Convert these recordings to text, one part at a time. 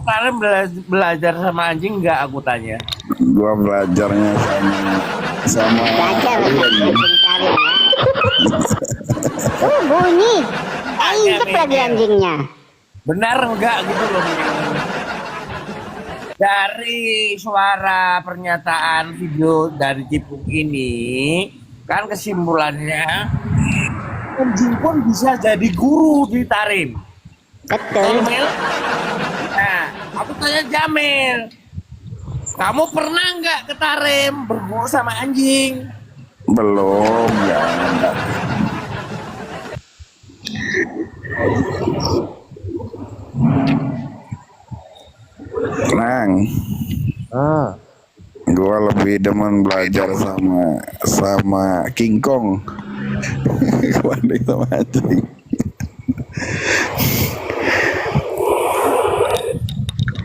kalian belajar sama anjing nggak? Aku tanya. Gua belajarnya sama Belajar sama kalian. anjing Karim ya. Bunyi. Injek lagi anjingnya. Benar enggak gitu loh. Dari suara pernyataan video dari Cipuk ini, kan kesimpulannya anjing pun bisa jadi guru di Tarim. Betul. Jamil. Nah, aku tanya Jamil, kamu pernah nggak ke Tarim berguru sama anjing? Belum, ya. Tenang. Gua lebih demen belajar sama King Kong. Dibanding sama anjing.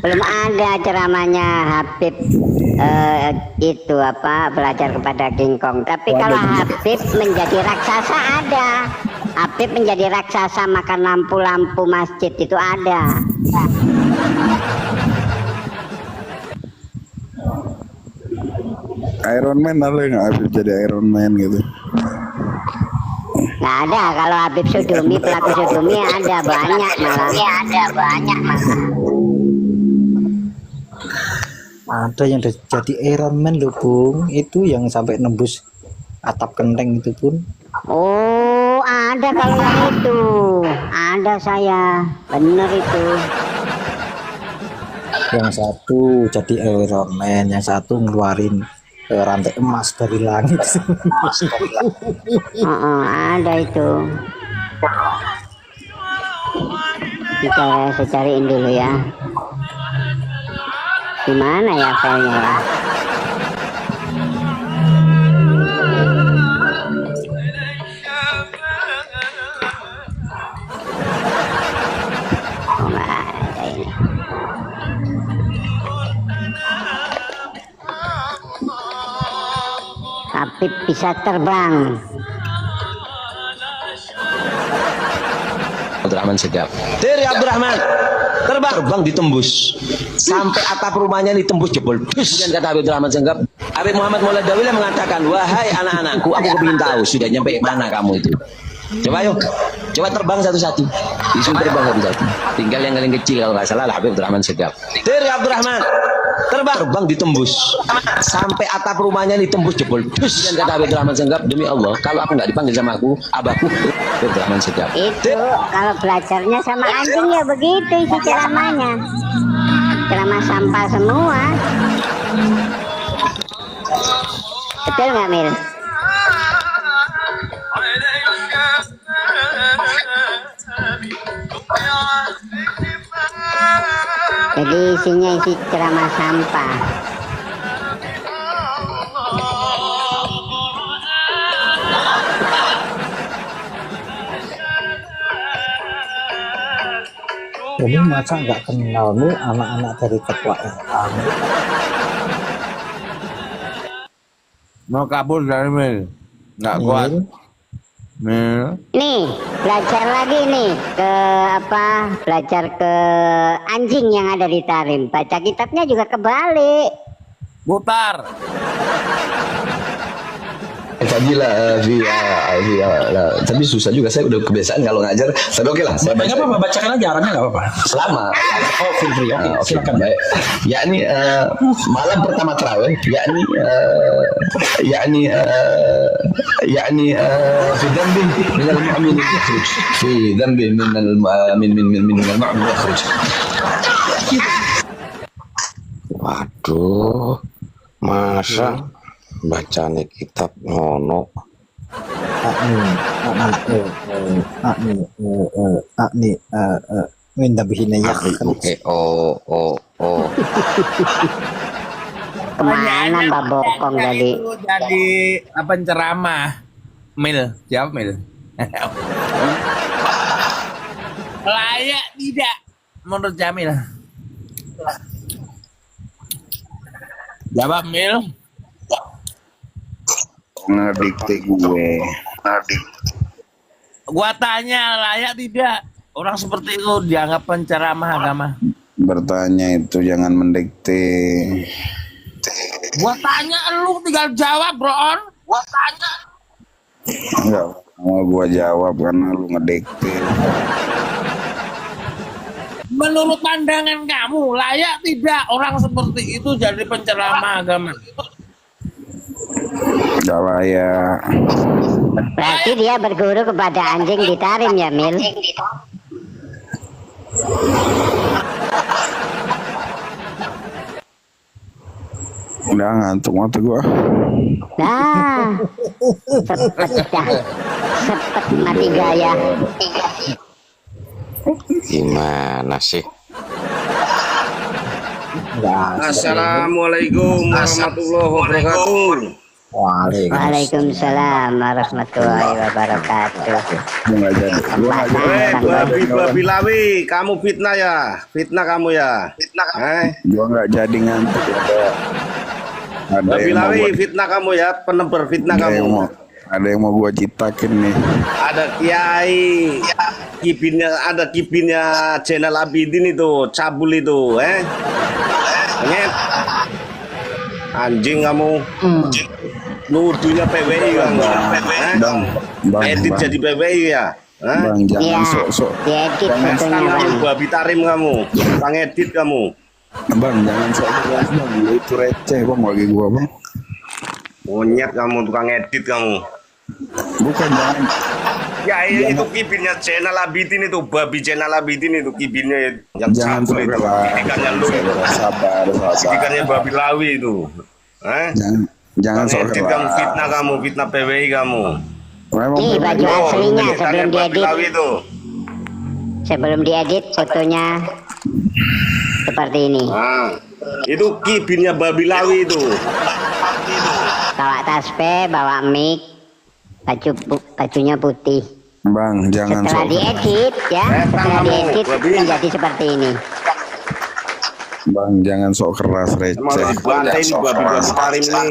Belum ada ceramahnya Habib itu apa belajar kepada King Kong. Tapi kalau Habib menjadi raksasa ada. Habib menjadi raksasa makan lampu-lampu masjid itu ada. Iron Man ada nggak Habib jadi Iron Man gitu? Nggak ada. Kalau Habib Sudumi pelaku Sudumi ada banyak malah. Ada banyak malah. Ada yang jadi Iron Man loh Bung, itu yang sampai nembus atap genteng itu pun. Oh, ada kalau yang itu. Ada saya. Bener itu. Yang satu jadi Iron Man, yang satu ngeluarin rantai emas dari langit. Ada itu. Saya cariin dulu ya. Di mana ya filenya ya? Oh, nggak ada ini. Habib bisa terbang. Abdurrahman Segaf. Dari Abdurrahman terbang ditembus sampai atap rumahnya ditembus jebol. Kemudian kata Habib Abdurrahman Segaf, Habib Muhammad Maulana Dawila mengatakan, wahai anak-anakku, aku kepingin tahu sudah nyampe mana kamu itu. Coba yuk, coba terbang satu-satu. Disuruh terbang satu-satu. Tinggal yang paling kecil kalau nggak salah Habib Abdurrahman Segaf. Dari Abdurrahman terbang ditembus sampai atap rumahnya ditembus jebol. Kemudian kata Habib Abdurrahman Segaf, demi Allah, kalau aku nggak dipanggil sama aku, abahku Habib Abdurrahman Segaf. Itu kalau belajarnya sama anjing ya begitu isi ceramahnya. Ceramah sampah semua. Betul nggak Mil? Jadi isinya isi ceramah sampah. Ini masa nggak kenal nih anak-anak dari ketua RA. Mau kabur dari Mil, nggak kuat. Mil, Nih, belajar lagi nih ke apa? Belajar ke anjing yang ada di Tarim. Baca kitabnya juga kebalik. putar. Tadi lah, tapi susah juga. Saya udah kebiasaan kalau ngajar. Tapi oke lah. Saya Nggak apa-apa, bacakan aja Arabnya nggak apa-apa. selama. Oh, feel free. Oke, Oke, silakan. baik. Yakni malam pertama tarawih, yakni fi dhanbi min al-mu'min yakhruj. Fi dhanbi min al-mu'min yakhruj. Waduh, masa bacane kitab ngono. Minta bikinnya ya. Kemana Mbak Bokong jadi? Itu jadi apa ceramah? Mil, jawab Mil. Layak tidak menurut Jamil? Jawab Mil. Ngedikte gue. Gua tanya layak tidak? Orang seperti itu dianggap penceramah agama. bertanya itu jangan mendikte. Gua tanya lu tinggal jawab, Bro. Gua tanya. Enggak mau gua jawab karena lu ngedikte. Menurut pandangan kamu, layak tidak orang seperti itu jadi penceramah agama? Gak layak. Berarti dia berguru kepada anjing di Tarim ya, Mil? Udah ngantuk mata gua. Nah, sepet dah. Sepet mati gaya. Gimana sih? Assalamualaikum warahmatullahi wabarakatuh. Waalaikumsalam warahmatullahi wabarakatuh. Babi Lawi, kamu fitnah ya? Fitnah kamu ya? Gua nggak jadi ngantuk. Babi Lawi, fitnah kamu ya? Penebar fitnah kamu. Ada yang mau gua citakin nih. Ada kiai, ada kibinnya Zainal Abidin itu, cabul itu, Nget. Anjing kamu. Nuduhnya PWI kamu. Bang, Edit jadi PWI ya? Bang, jangan Iya, sok-sok. diedit Next fotonya, time Bang. kamu babi tarim kamu, Bang edit kamu. Bang, jangan sok-sok bang. Itu receh bang bagi gua bang. Monyet kamu, tukang edit kamu. Bukan jangan. Ya itu kibinnya Zainal Abidin itu, babi Zainal Abidin itu kibinnya yang Jangan cabul itu. Ikannya lu itu. Sabar. Ikannya babi Lawi itu. Jangan sok Edit kamu, fitnah kamu, fitnah PWI kamu. Nih baju aslinya sebelum Babi diedit. Lawi itu. Sebelum diedit fotonya seperti ini. Itu kibinnya babi Lawi itu. Bawa tasbih, bawa mic, bajunya putih. Bang, jangan Setelah sok. diedit ya, setelah diedit menjadi seperti ini. Bang, jangan sok keras receh. Emang dibantai ini babi tarim ini.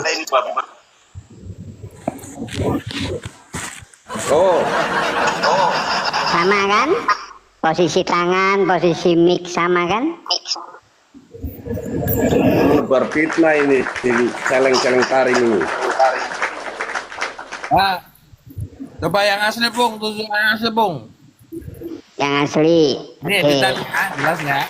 Sama kan? Posisi tangan, posisi mic sama kan? Berfitnah ini, celeng-celeng tarim ini. Coba yang asli, Bung. Tunjuk yang asli, Bung. Yang asli. Ini Oke. editan, jelas nggak?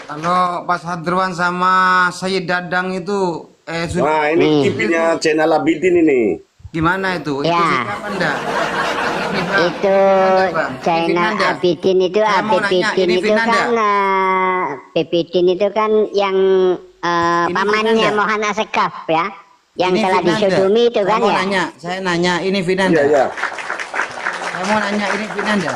Kalau Pas Hadruan sama Sayyid Dadang itu Nah, ini kibinnya Zainal Abidin ini. gimana itu? Itu Ya. siapa enggak? Itu Zainal Abidin itu Saya mau nanya, Abidin ini itu Vinanda? kan Abidin itu kan yang pamannya Vinanda? Mohan Asegaf ya, yang Ini telah Vinanda. disodumi itu kan ya. Saya nanya, ini Vinanda. Iya. Saya mau nanya, ini Vinanda.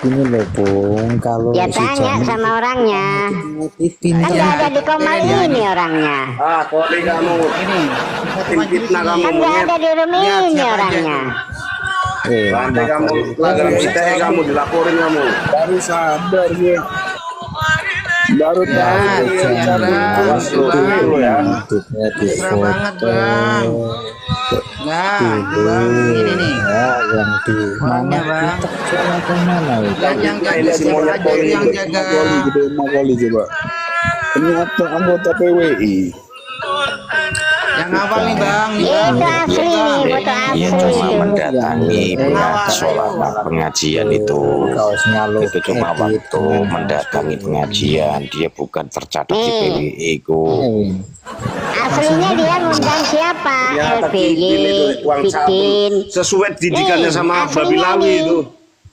Ini loh Bung, kalau Ya si tanya Jamil sama orangnya. ngutipin Kan nggak ada di Komal ini orangnya. Koli kamu. Ini. Fitnah kamu. Kan nggak ada di room Lihat ini siapa aja orangnya. Bantai kamu, pelanggaran ITE kamu, dilaporin kamu. Baru sadar gue. Baru tahu. Awas lu dulu ya. ngutipnya di Mesra banget, Bang. Nah, Bang, ini nih. ya yang di Orangnya, Bang. mana itu? Yang jaga Ini si siapa monyet aja poli yang itu. jaga. Gede Makoli coba. Ternyata anggota PWI. Yang awal nih, Bang. Nih, Itu Bang. asli nih, foto Dia asli cuma itu. mendatangi Pengawal. sholat pengajian itu. Kaosnya lo Itu cuma waktu mendatangi pengajian. Dia bukan tercatat di PWI ku. Aslinya dia ngundang siapa? Ternyata LBY, kibin itu uang bikin cabul. Sesuai didikannya Nih, sama babi aslinya Lawi nih. itu.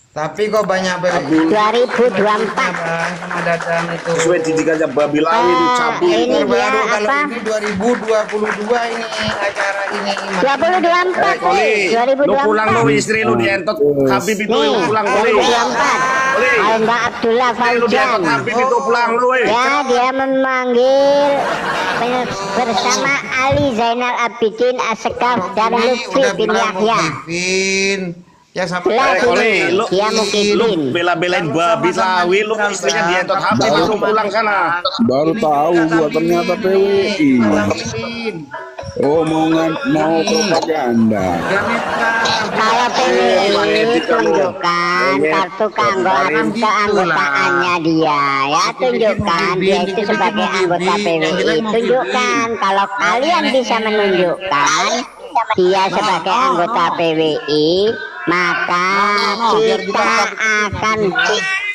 Tapi kok banyak banget. 2024. Bang, sama Dadang itu. Sesuai didikannya babi Lawi itu cabul. Ini dia Baru kalau apa? ini 2022 ini acara ini. 2024 Koli, lu pulang lu 2024. istri lu dientot Habib itu Nih, lu pulang Koli. 2024. Koli, Mbak Abdullah istri lu Fauzan. dientot Habib itu pulang lu. Ya, dia memanggil bersama Ali Zainal Abidin Asegaf dan Lutfi bin Yahya. Mukifin. Ya sama Jelas Koli, ini, lu dia Mukifin. bela-belain babi Lawi, lu istrinya dientot Habib itu pulang sana. Baru tahu gua ternyata PWI. Mukifin. Oh, mau propaganda. Kalau PWI tunjukkan kartu keanggotaannya dia, ya tunjukkan dia itu sebagai anggota PWI. Tunjukkan kalau kalian bisa menunjukkan dia sebagai anggota PWI, maka kita akan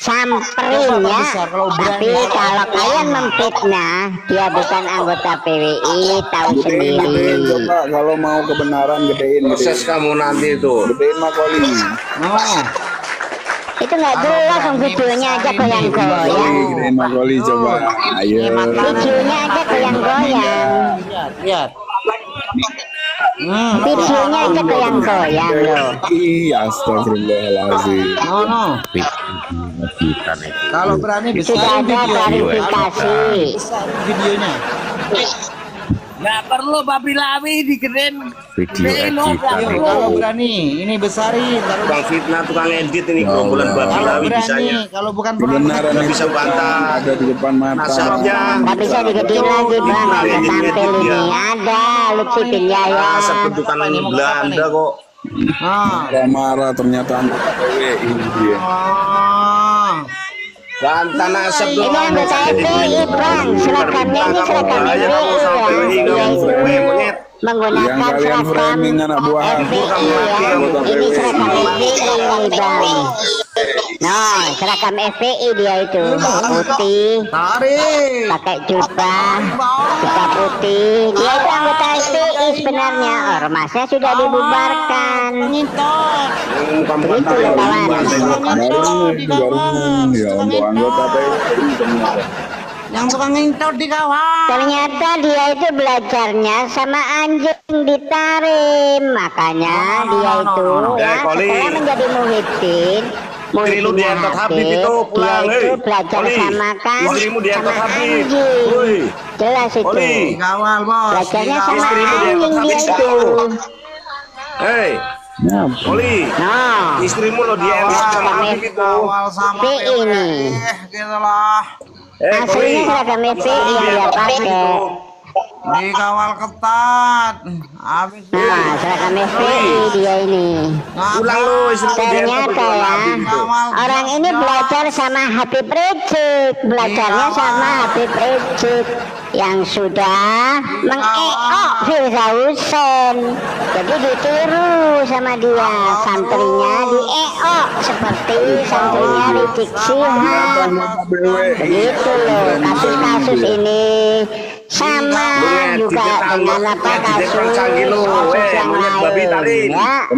samperin ya. Tapi kalau kalian memfitnah dia bukan anggota PWI, tahu sendiri. Coba kalau mau kebenaran gedein. Proses kamu nanti itu. Gedein Makoli. Itu nggak jelas, videonya aja goyang-goyang. Gedein Makoli coba. Ayo. Videonya aja goyang-goyang. Lihat. Videonya aja goyang-goyang loh. Iya, astagfirullahaladzim. No. Kalau berani Sudah besar ada klarifikasi. videonya. Nggak perlu babi lawi digedein. Kalau berani, ini besarin. Tukang fitnah, tukang edit ini gerombolan babi Kalau lawi bisanya. berani, kalau bukan Kebenaran Nggak itu bisa bantah. ada di depan mata. Nasabnya. Nggak bisa digedein lagi bang, nggak bisa tampil ini. Ada Lutfi bin Yahya. Asap bentukan Belanda kok. Marah ternyata anggota PWI dia. Bantah nasab Ini doang. anggota FPI bang, seragamnya ini seragam Bahaya kamu sama PWI FPI ya. kamu. Dia itu Monyet. menggunakan Yang kalian seragam framing anak buah FPI ya. Ini seragam FPI bang. Nah, seragam FPI dia itu putih, tarik. pakai jubah putih. Dia itu anggota FPI sebenarnya. Ormasnya sudah dibubarkan. Begitu loh kawan. Baru ya untuk anggota PWI ternyata. Yang suka ngintot di kawan. Ternyata dia itu belajarnya sama anjing ditarim. Makanya dia itu ya Koli. setelah menjadi muhibin, Istri lu dientot Habib itu pulang, dia itu hei. belajar Koli. sama kan Istrimu dientot sama Habib. anjing. Woi. Jelas itu. Koli. Kawal bos. Belajarnya sama Istrimu dientot anjing dia Habib itu. Hei, Oli. Nah, Istrimu lo dientot sama Habib itu. Kawal sama FPI ini. gitu lah. Aslinya seragam FPI yang dia pakai. Dikawal ketat. Habis Nah, seragam FPI dia ini. Pulang lu, istrimu dientot Ternyata ya, orang ini belajar sama Habib Rizik, belajarnya sama Habib Rizik yang sudah mengeok Firza Hussein. Jadi ditiru sama dia, santrinya dieok seperti santrinya Rizik Sihab. Begitu loh, kasus-kasus ini sama juga dengan apa kasus yang lain ya.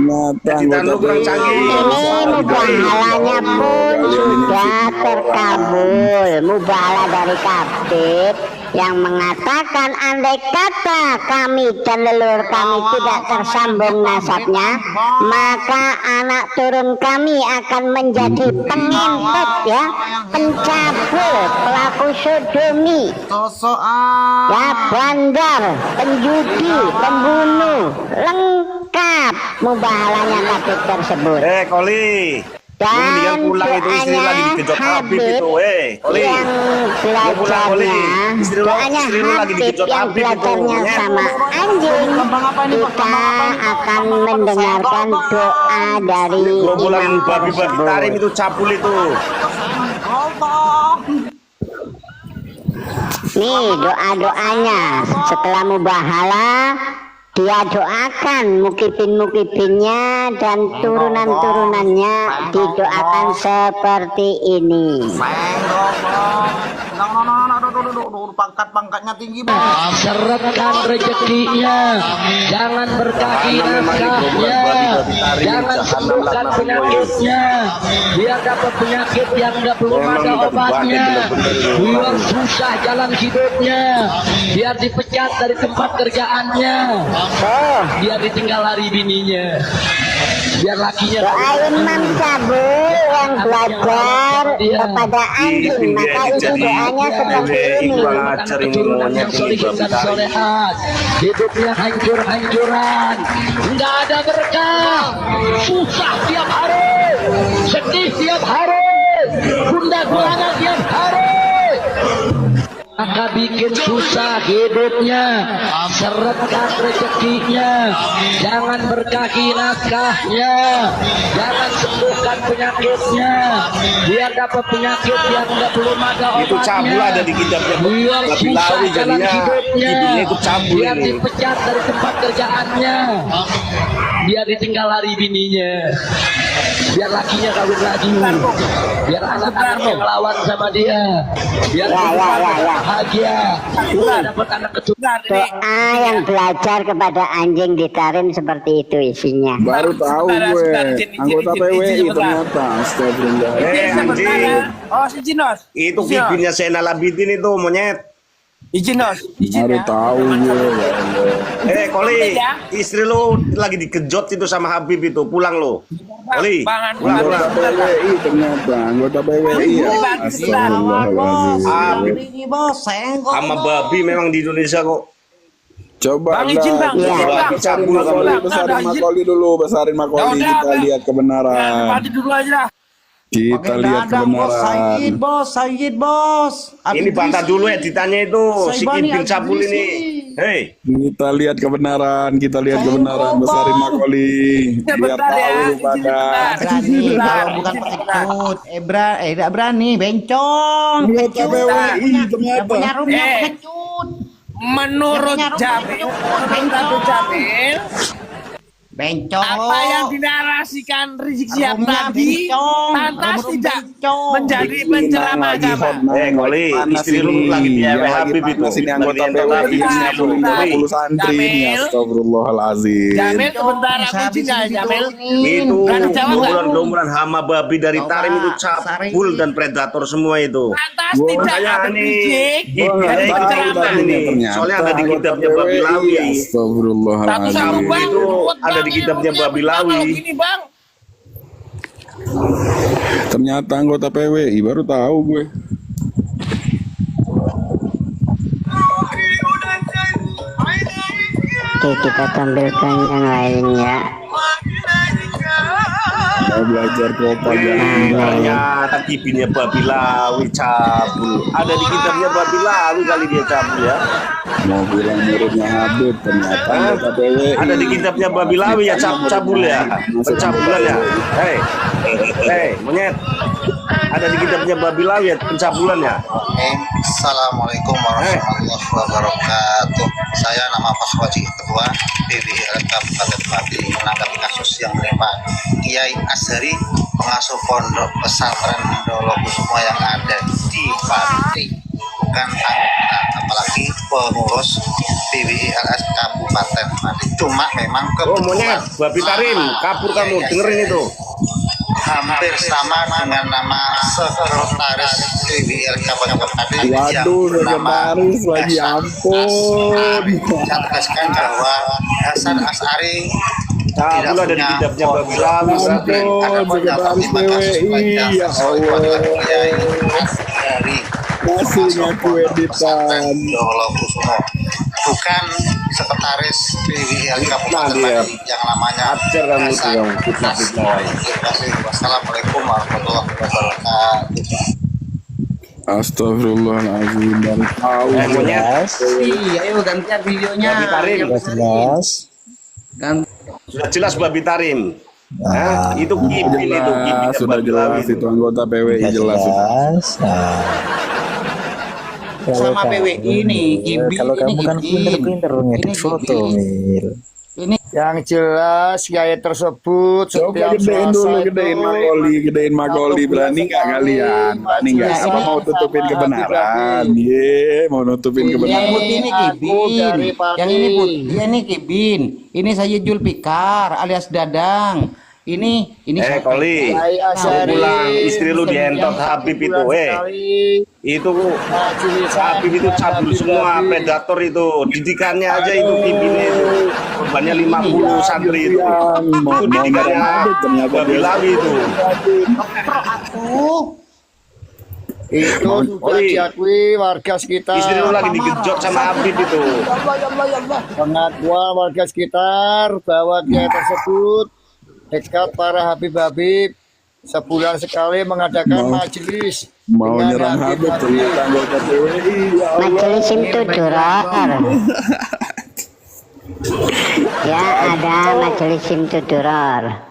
Ternyata anggota Ini mubahalanya pun sudah terkabul. Mubahalah dari Kabit yang mengatakan andai kata kami dan leluhur kami tidak tersambung nasabnya, maka anak turun kami akan menjadi pengentot ya, pencabul, pelaku sodomi, ya, bandar, penjudi, pembunuh, lengkap mubahalanya Kabit tersebut. Koli. Dan pulang itu istri lagi digejot Habib itu, Koli. Yang belajarnya, doanya Habib yang belajarnya sama anjing, kita akan mendengarkan doa dari gerombolan imam babi-babi tarim tersebut. itu cabul itu. Nih doa-doanya setelah mubahala, dia doakan mukibin-mukibinnya dan turunan-turunannya didoakan seperti ini. Pangkat-pangkatnya tinggi bos. Serahkan rezekinya, jangan berkaki nafkahnya, jangan sembuhkan penyakitnya, biar dapat penyakit yang nggak belum ada obatnya, biar susah jalan hidupnya, biar dipecat dari tempat kerjaannya, biar ditinggal lari bininya, biar lakinya. Doa imam cabul yang belajar kepada anjing, maka itu doanya seperti ini. Ajar ini monyet ini babi tarim. Hidupnya hancur-hancuran, nggak ada berkah, susah tiap hari, sedih tiap hari, gundah gulana tiap hari. maka bikin susah hidupnya, seretkan rezekinya, jangan berkahi nafkahnya, jangan sembuhkan penyakitnya, biar dapat penyakit yang nggak belum ada obatnya. Itu cabul ada di kitabnya Biar Babi susah Lawi, dalam jadinya hidupnya, ibunya ikut cabul biar ini. dipecat dari tempat kerjaannya, biar ditinggal hari bininya, biar lakinya kawin lagi, biar anak-anaknya ngelawan sama dia, biar bahagia, dapat anak keturunan. Doa yang belajar kepada anjing ditarim seperti itu isinya. Baru tahu gue. Anggota PWI ternyata. Astagfirullah. Anjing. Oh, si Jinos. Itu kibinnya Zainal Abidin itu monyet. Izin Nos, izin Baru ya. tahu gue. Ya Allah. Koli, istri lu lagi dikejot itu sama Habib itu, pulang lu. Koli, pulang. Anggota PWI ternyata. Anggota PWI ya. Astagfirullahaladzim. Ini bos, senggol. Sama babi memang di Indonesia kok. Coba Bang, izin, Bang. Iya. Izin, Bang. Besarin Cabul, Makoli, Bang. besarin Makoli dulu, besarin Makoli. Ya udah, Kita Bang. lihat kebenaran. Mati dulu aja dah. Kita lihat kebenaran. Sayyid bos. Ini bantah dulu editannya itu, si Saibani Kibin Cabul ini. Hei, Kita lihat kebenaran, kita lihat kebenaran. Besarin Makoli. Biar Sebentar ya, tahu izin pada. Berani, kalau bukan pengecut. Tidak berani, bencong. Anggota PWI ternyata. Punya rumah Eh. pengecut. Menurut Jamil, Bencong apa lo. yang dinarasikan Rizik Sihab Rumahnya tadi bencong. pantas Rumah tidak bencong. menjadi penceramah agama. Koli, istri lu lagi di Habib itu. Ini anggota Lagi PWI Habib ini itu. Koli. 50 santri ini. Jamil. Astagfirullahaladzim. Jamil sebentar aku izin ya Jamil. Itu Berani jawab nggak? gombulan hama babi dari Tarim itu cabul dan predator semua itu. Pantas Gua tidak Makanya Habib nih, Rizik Gua nggak jadi tahu penceramah. tadi nih, ternyata Soalnya ada di anggota kitabnya Babi PWI. Lawi. Satu-satu Astagfirullahaladzim. bang, Itu ruwet ada bang, di ini kitabnya ruwetnya Babi bang, Lawi. kalau gini bang. Ternyata anggota PWI, baru tahu gue. Oke, kita tampilkan yang lainnya. Mau belajar propaganda. Ternyata kibinnya Babi Lawi cabul. Ada di kitabnya Babi Lawi kali dia cabul ya. Mau bilang muridnya Habib, ternyata anggota PWI. Ada di kitabnya Babi Lawi ya cabul ya. Pencabulan ya. Hei, monyet. Ada di kitabnya Babi Lawi ya pencabulan ya. Assalamualaikum warahmatullahi wabarakatuh. Saya nama Pak Waji, Ketua BWI Kabupaten Pati, menanggapi kasus yang menimpa Kiai Azhari, pengasuh pondok pesantren Dolokusumo yang ada di Pati, bukan anggota, apalagi pengurus BWI LS Kabupaten Pati. Cuma memang Oh monyet, Babi Tarim, kabur kamu, dengerin itu. hampir sama dengan nama sekretaris BWI Kabupaten Pati yang Waduh, bernama sekretaris lagi, ampun. Saya tegaskan bahwa Hasan As'ari tidak Cabul ada di punya kitabnya Babi formula Lawi. berarti ada pada sekretaris kasus PWI, ya Allah. Kiai Azhari Masih ngaku editan. Dolokusumo, bukan sekretaris BWI Kabupaten dia. Pati yang namanya Ajar kamu tuh Hasan yang fitnah-fitnah. As'ari. Terima kasih. Wassalamualaikum warahmatullahi wabarakatuh. Astagfirullahaladzim, baru tahu. Monyet, Iya, ayo gantian videonya. Babi Tarim. Jelas. Ganti. sudah jelas Babi Tarim. Nah, itu kibin itu kibinnya Sudah Babi Lawi jelas itu anggota PWI jelas. Jelas. Sama PWI nih, Gibi Kalau ini kamu kan Gibi. pinter-pinter ngedit Ini foto, Gibi. Mil. Yang jelas gaya tersebut Coba gedein dulu, gedein Makoli, berani nggak kalian? Berani nggak? Iya, Apa ini mau tutupin sama kebenaran? Ye, mau nutupin Yang kebenaran. putih ini Kibin, yang ini putih, ini Kibin, ini saya Julpikar alias Dadang. Ini Koli, Azhari. pulang istri lu dientot Habib itu, itu Habib itu cabul semua, predator itu, didikannya aja itu kibinnya itu, korbannya 50 santri itu, Mau itu didikannya Habib ternyata Babi dia. Lawi itu. Itu sudah diakui warga sekitar. Istri lu lagi digejot sama Habib itu. Pengakuan warga sekitar bahwa dia tersebut dekat para Habib-Habib sebulan sekali mengadakan majelis Mau dengan nyerang Habib ternyata anggota PWI. Ya Allah. Majelis Simtuduror. Ya, ada Majelis Simtuduror.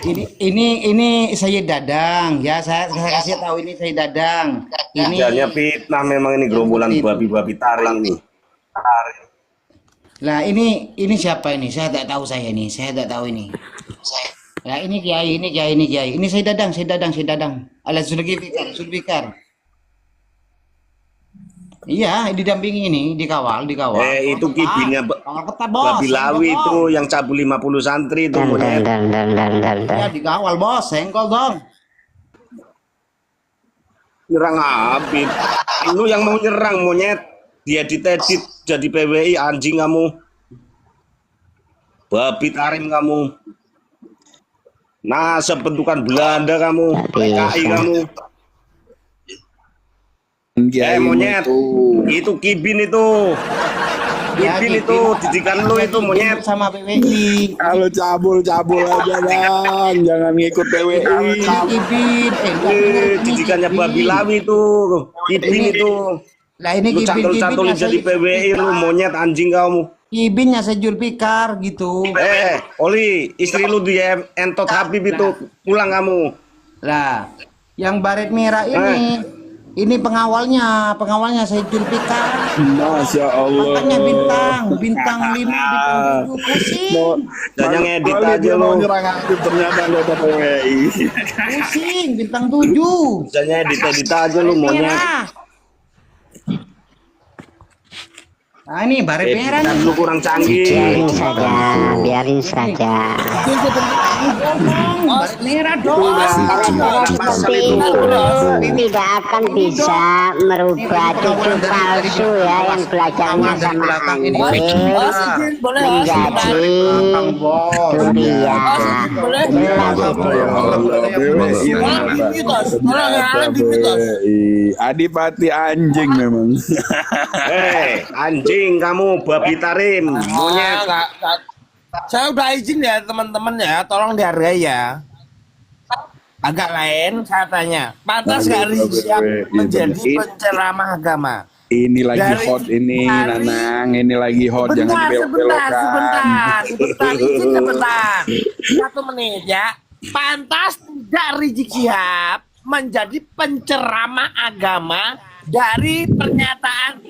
Ini saya Dadang ya, saya kasih tahu ini saya Dadang. Ini Jangan fitnah memang ini gerombolan babi-babi taring ini. Lah ini siapa ini? Saya tidak tahu saya tidak tahu ini. Lah ini kiai. Ini saya Dadang. Ala Zulfikar. Iya, didampingi ini, dikawal. Itu kibinnya Kawal ketat, bos. babi lawi itu yang cabul 50 santri itu monyet. Ya, dikawal, bos. Sengkol dong. Nyerang Habib. Lu yang mau nyerang monyet. Dia ditedit jadi PWI, anjing kamu. Babi tarim kamu. Nah, sebentukan Belanda kamu. PKI kamu. Monyet. Itu kibin itu. Kibin itu didikan lu itu monyet sama PWI. Kalau cabul aja bang, jangan ngikut PWI. Kibin, didikannya babi lawi itu. Kibin itu. Lah ini lu cantol-cantolin jadi PWI lu monyet anjing kamu. Kibinnya Zulfikar gitu. Oli, istri lu dia entot Habib itu, pulang kamu. Lah, yang baret merah ini pengawalnya saya Zulfikar. Masya Allah. Makanya bintang 5, bintang 7 pusing. Dan yang edit aja mau lu. nyerang Habib ternyata anggota PWI. Pusing, bintang 7. Misalnya edit aja lu monyet. Nah ini baret merah nih. Lu kurang canggih. Biarin saja. Baret merah dong. Tidak akan bisa merubah cucu palsu ya yang belajarnya sama anjing menjadi dunia. Adipati anjing memang. Anjing kamu babi tarim monyet. Saya udah izin ya teman-teman ya, tolong dihargai ya. Agak lain saya tanya, pantas gak Rizik menjadi penceramah agama? Ini lagi hot ini Nanang, ini lagi hot, jangan dibelok-belokkan. Sebentar. 1 menit ya. Pantas tidak Rizik Syihab menjadi penceramah agama dari pernyataan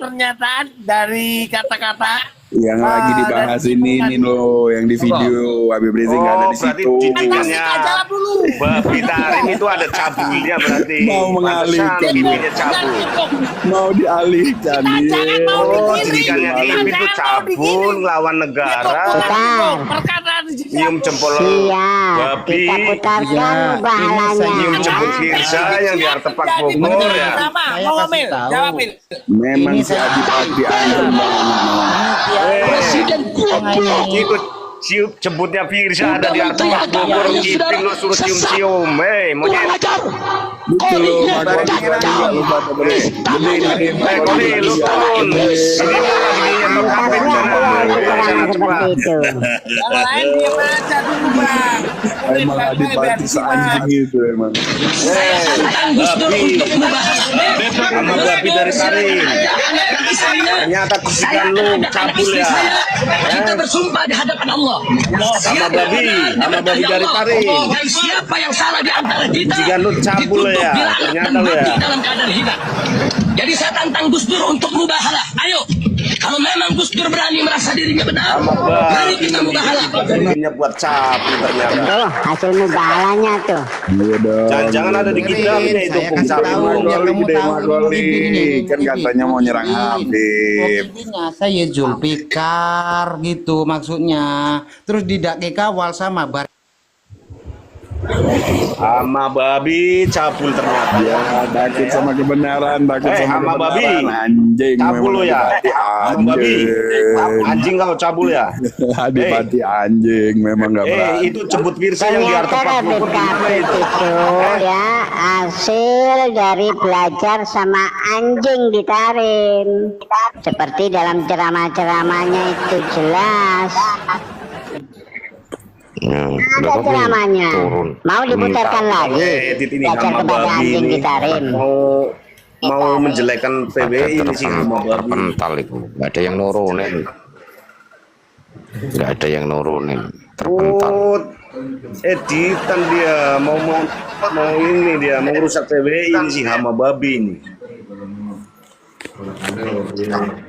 dari kata-kata yang lagi dibahas ini loh, yang di video Habib Rizik nggak ada di situ. Didikannya babi tarim itu ada cabulnya berarti. Mau mengalihkan, mau dialihkan. Didikannya kibin itu cabul lawan negara. Nyium jempol babi. Nyium jempol Firza yang di Artepak Bogor ya. Memang si Adipati anjing banget. Presiden itu cium jemputnya Firza ada di Artepak Bogor, kipin lo suruh cium-cium. Monyet gitu loh, lu turun. Emang Adipati seanjing itu emang. Sama babi dari taring. Ternyata kesikan lu cabul ya. Kita bersumpah di hadapan Allah. Sama babi dari taring. Siapa yang salah di antara kita? Jika lu cabul ya, ternyata lu ya. Dalam keadaan hina. Jadi saya tantang Gus Dur untuk mubahalah. Ayo, kalau memang Gus Dur berani merasa dirinya benar, mari kita mubahalah. Jadinya buat cabul ternyata. Tuh hasil mubahalahnya tuh. Jangan ada di kita itu kan katanya mau nyerang Habib. Saya Zulfikar gitu maksudnya. Terus didake kawal sama sama babi cabul ternyata. Ya takut sama kebenaran, takut sama babi anjing. Cabul lo ya. Babi anjing kau cabul ya. Adipati anjing memang nggak berani. Itu jemput Firza yang di Artepak Bogor itu ya hasil dari belajar sama anjing ditarim. Seperti dalam ceramah-ceramahnya itu jelas. Ada ceramahnya. Mau diputarkan lagi. Belajar kepada anjing ditarim. Mau menjelekkan PBI ini sih Hama Babi. Terpental itu, nggak ada yang nurunin. Nggak ada yang nurunin. Terpental. Oh, editan dia mau ini dia mau rusak PBI ini sih Hama Babi ini.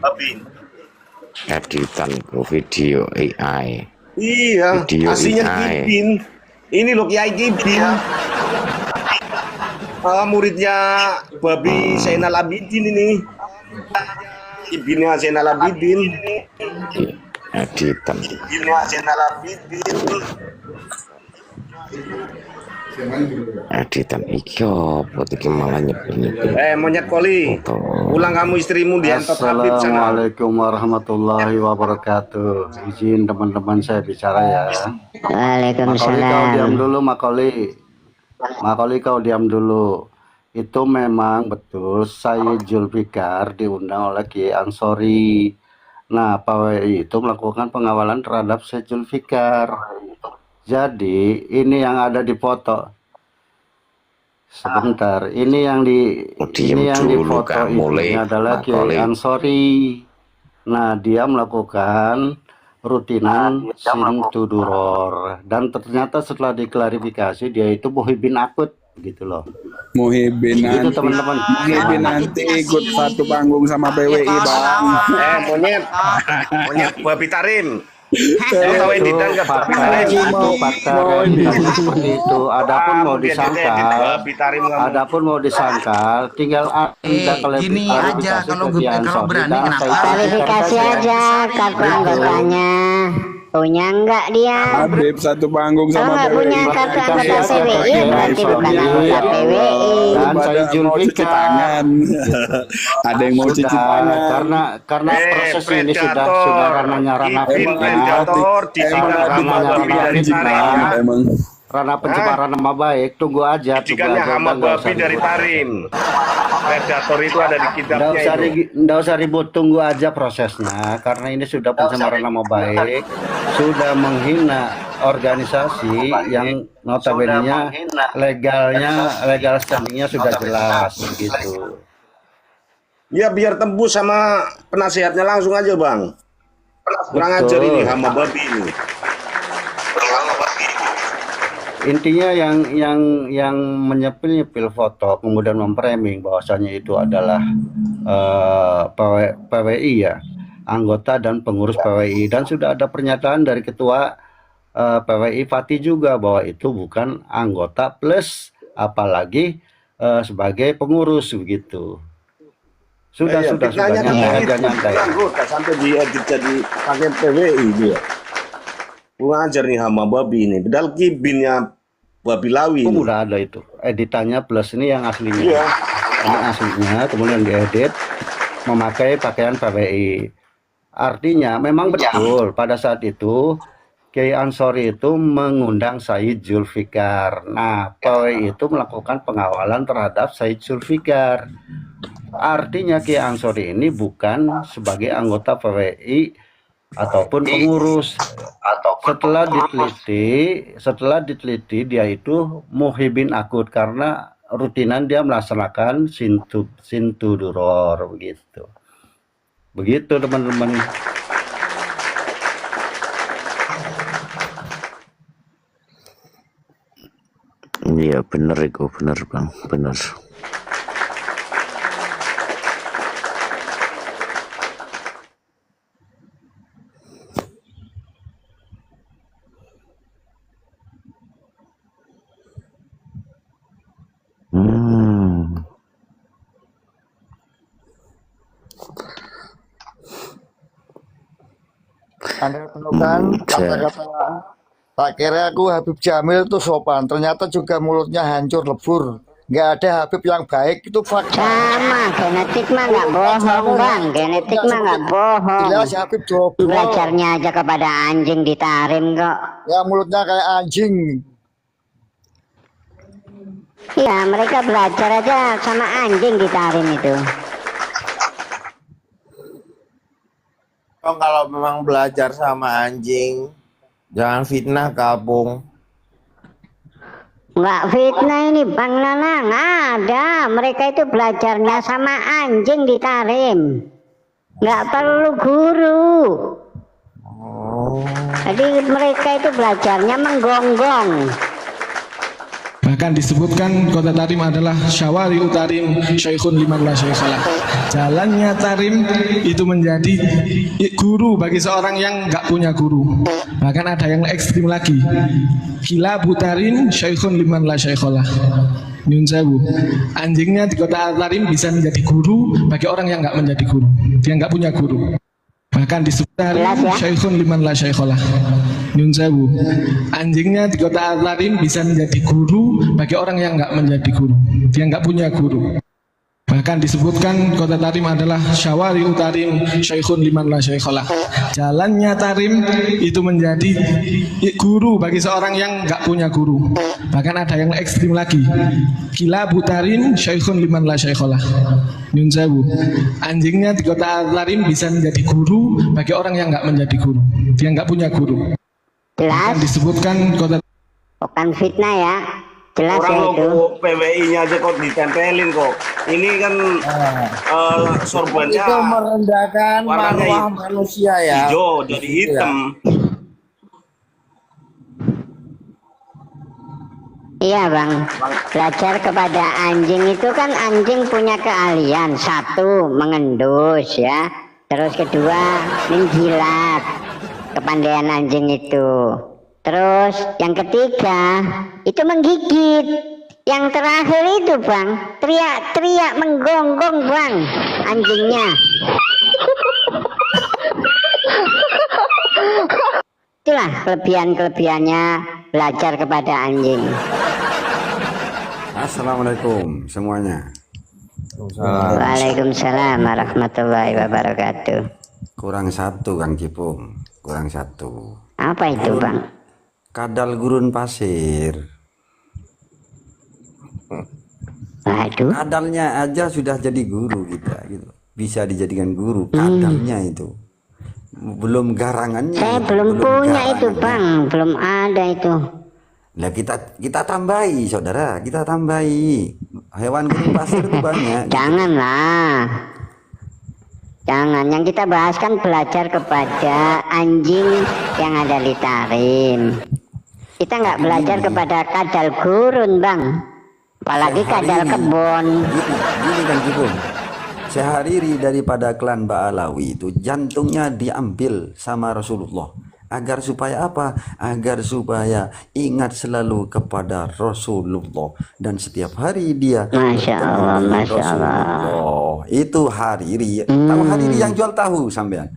Babi. Editan itu video AI. Iya, Video aslinya AI. Kibin. Ini loh Kiai Kibin. Muridnya Babi Zainal Abidin ini. Kibinnya Zainal Abidin. Editan. Kibinnya Zainal Abidin. Editan ikyo, buat iki malah nyepil-nyepil. Monyet koli. Pulang kamu istrimu di Entot Habib sana. Assalamualaikum warahmatullahi wabarakatuh. Izin teman-teman saya bicara ya. Waalaikumsalam. Makoli kau diam dulu, Makoli. Makoli kau diam dulu. Itu memang betul Sayyid Zulfikar diundang oleh Kiai Ansori. Nah, PWI itu melakukan pengawalan terhadap Sayyid Zulfikar. Jadi ini yang ada di foto. Sebentar, ini yang di foto ini adalah Kiai Ansori. Nah, dia melakukan rutinan Sintuduror dan ternyata setelah diklarifikasi dia itu Muhibin akut gitu loh. Muhibin Gitu nanti, teman-teman. Muhibin nanti ikut satu panggung sama PWI bang. Monyet Babi Tarim. Itu fakta seperti itu. Adapun mau disangkal, tinggal gini aja kalau berani Klarifikasi aja kartu anggotanya. Punya enggak dia? Habib satu panggung Kalau sama nggak punya PWI. kartu anggota PWI berarti bukan anggota PWI. Dan saya cuci tangan. Ada yang mau cuci tangan. Karena proses ini sudah ranahnya ranah ranah pencemaran nama baik. Tunggu aja. Jikanya Hama Babi dari Tarim. Predator itu ada di kitabnya itu. Nggak usah ribut, tunggu aja prosesnya. Karena ini sudah pencemaran nama baik, sudah menghina organisasi yang notabene-nya legal standingnya sudah jelas gitu. Ya biar tembus sama penasihatnya langsung aja bang. Kurang ajar ini Hama Babi ini. Intinya yang menyepil foto kemudian memframing bahwasanya itu adalah PWI ya, anggota dan pengurus PWI, dan sudah ada pernyataan dari ketua PWI Fatih juga bahwa itu bukan anggota plus apalagi sebagai pengurus begitu. Sudah nyantai. Anggota sampai diedit jadi pakai PWI dia. Kurang ajar nih Hama Babi ini. Padahal Kibinnya Babi Lawi. Udah ada itu editannya plus ini yang aslinya. Iya. Ini aslinya kemudian diedit memakai pakaian PWI. Artinya memang betul pada saat itu Kiai Ansori itu mengundang Sayyid Zulfikar. Nah, PWI itu melakukan pengawalan terhadap Sayyid Zulfikar. Artinya Kiai Ansori ini bukan sebagai anggota PWI ataupun pengurus. Setelah diteliti dia itu muhibin akut karena rutinan dia melaksanakan sintuduror begitu teman-teman. Iya bener itu, bener bang, bener. Anda temukan kata-kata tak kira aku Habib Jamil itu sopan, ternyata juga mulutnya hancur lebur. Nggak ada Habib yang baik, itu fakta. Sama, genetik mah nggak bohong bang, genetik mah nggak bohong. Jelas Habib double. Belajarnya aja kepada anjing ditarim kok. Ya mulutnya kayak anjing. Iya, mereka belajar aja sama anjing ditarim itu. Kalau memang belajar sama anjing Jangan fitnah Kapung. Nggak fitnah ini Bang Nanang, ada mereka itu belajarnya sama anjing di Tarim, nggak perlu guru. Jadi mereka itu belajarnya menggonggong. Bahkan disebutkan kota Tarim adalah Syawari Utarim Syekhun liman la syeikhalah. Jalannya Tarim itu menjadi guru bagi seorang yang nggak punya guru. Bahkan ada yang ekstrim lagi, Kila Butarin Syekhun liman la syeikhalah. Nyun sewu, anjingnya di kota Tarim bisa menjadi guru bagi orang yang nggak menjadi guru, dia nggak punya guru. Bahkan disebut Syekhun liman la syeikhalah. Nyun sewu, anjingnya di kota Tarim bisa menjadi guru bagi orang yang nggak menjadi guru, dia nggak punya guru. Bahkan disebutkan kota Tarim adalah Syawari Utarim Syekhun liman la syeikhalah. Jalannya Tarim itu menjadi guru bagi seorang yang nggak punya guru. Bahkan ada yang ekstrim lagi, Kila Butarin Syekhun liman la syeikhalah. Nyun sewu, anjingnya di kota Tarim bisa menjadi guru bagi orang yang nggak menjadi guru, dia nggak punya guru. Bahkan disebutkan kota bukan fitnah ya, jelas orang ya itu. logo PWI-nya aja kok ditempelin kok. Ini kan sorbannya Itu merendahkan warnanya marwah manusia ya. hijau jadi hitam. Iya Bang, belajar kepada anjing itu kan anjing punya keahlian. Satu, mengendus ya. Terus kedua, menjilat, kepandaian anjing itu. Terus yang ketiga, itu menggigit. Yang terakhir itu Bang, teriak-teriak menggonggong Bang, anjingnya. Itulah kelebihan-kelebihannya belajar kepada anjing. Assalamualaikum semuanya. Waalaikumsalam warahmatullahi wabarakatuh. Kurang satu Kang Cipung, kurang satu. Apa itu Bang? Kadal gurun pasir. Waduh. Kadalnya aja sudah jadi guru kita gitu. Bisa dijadikan guru kadalnya itu. Belum garangannya. Saya belum punya itu Bang, belum ada itu. Nah kita tambahi saudara, kita tambahi. Hewan gurun pasir itu banyak. Janganlah. Jangan, yang kita bahas kan belajar kepada anjing yang ada di Tarim. Kita nggak belajar kepada kadal gurun Bang, apalagi kadal kebon. Gini kan Cipung, Syahariri daripada klan Ba'alawi itu jantungnya diambil sama Rasulullah. Agar supaya apa? Agar supaya ingat selalu kepada Rasulullah. Dan setiap hari dia Masya Allah, Masya Allah. Itu Hariri. Tahu Hariri yang jual tahu sampean?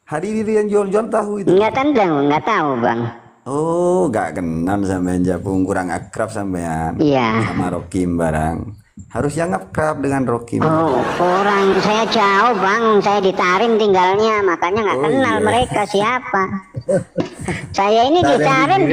Hariri yang jual tahu itu. Nggak tahu Bang. Oh, nggak kenal sampean Japung, kurang akrab sampean. Iya. Sama Rokim barang. Harus yang akrab dengan Rokim. Oh, kurang, saya jauh Bang, saya di Tarim tinggalnya, makanya nggak kenal mereka siapa. Saya ini di Tarim